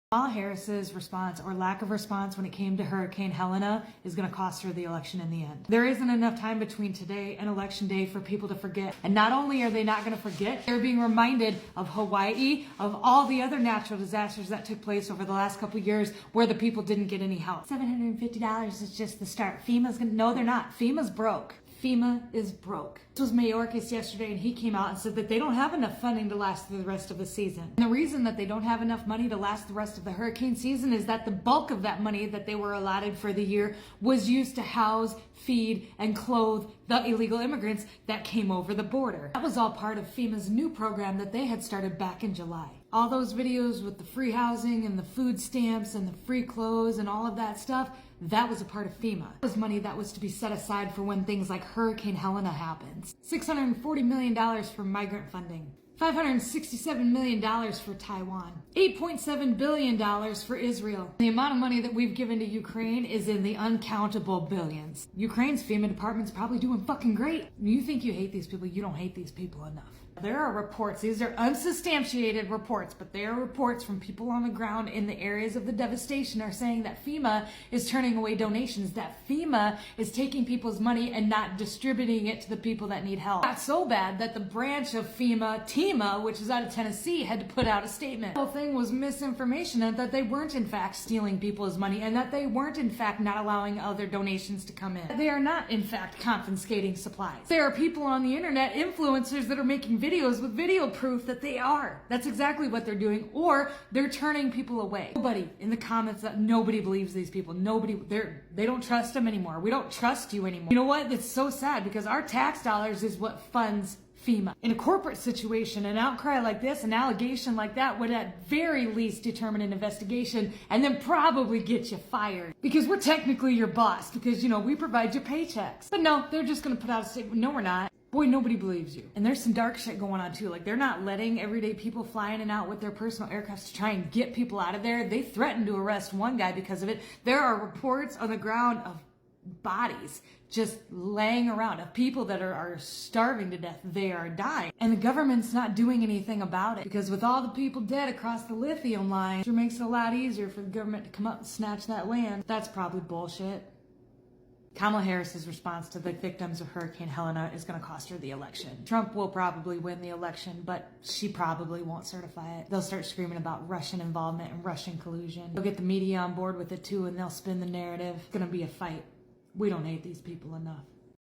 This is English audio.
Kamala Harris's response or lack of response when it came to Hurricane Helena is going to cost her the election in the end. There isn't enough time between today and election day for people to forget. And not only are they not going to forget, they're being reminded of Hawaii, of all the other natural disasters that took place over the last couple of years where the people didn't get any help. $750 is just the start. No, they're not. FEMA's broke. FEMA is broke. This was Mayorkas yesterday, and he came out and said that they don't have enough funding to last through the rest of the season. And the reason that they don't have enough money to last the rest of the hurricane season is that the bulk of that money that they were allotted for the year was used to house, feed, and clothe the illegal immigrants that came over the border. That was all part of FEMA's new program that they had started back in July. All those videos with the free housing and the food stamps and the free clothes and all of that stuff, that was a part of FEMA. It was money that was to be set aside for when things like Hurricane Helena happens. $640 million for migrant funding. $567 million for Taiwan. $8.7 billion for Israel. The amount of money that we've given to Ukraine is in the uncountable billions. Ukraine's FEMA department's probably doing fucking great. You think you hate these people, you don't hate these people enough. There are reports, these are unsubstantiated reports, but they are reports from people on the ground in the areas of the devastation are saying that FEMA is turning away donations, that FEMA is taking people's money and not distributing it to the people that need help. That's so bad that the branch of FEMA, TEMA, which is out of Tennessee, had to put out a statement. The whole thing was misinformation and that they weren't in fact stealing people's money and that they weren't in fact not allowing other donations to come in. They are not in fact confiscating supplies. There are people on the internet, influencers, that are making videos with video proof that they are. That's exactly what they're doing, or they're turning people away. Nobody in the comments, that nobody believes these people. They don't trust them anymore. We don't trust you anymore. You know what? It's so sad because our tax dollars is what funds FEMA. In a corporate situation, an outcry like this, an allegation like that would at very least determine an investigation and then probably get you fired. Because we're technically your boss because, you know, we provide your paychecks. But no, they're just going to put out a statement. No, we're not. Boy, nobody believes you. And there's some dark shit going on too. Like, they're not letting everyday people fly in and out with their personal aircrafts to try and get people out of there. They threatened to arrest one guy because of it. There are reports on the ground of bodies just laying around, of people that are starving to death. They are dying. And the government's not doing anything about it because with all the people dead across the lithium line, it sure makes it a lot easier for the government to come up and snatch that land. That's probably bullshit. Kamala Harris's response to the victims of Hurricane Helena is going to cost her the election. Trump will probably win the election, but she probably won't certify it. They'll start screaming about Russian involvement and Russian collusion. They'll get the media on board with it too, and they'll spin the narrative. It's going to be a fight. We don't hate these people enough.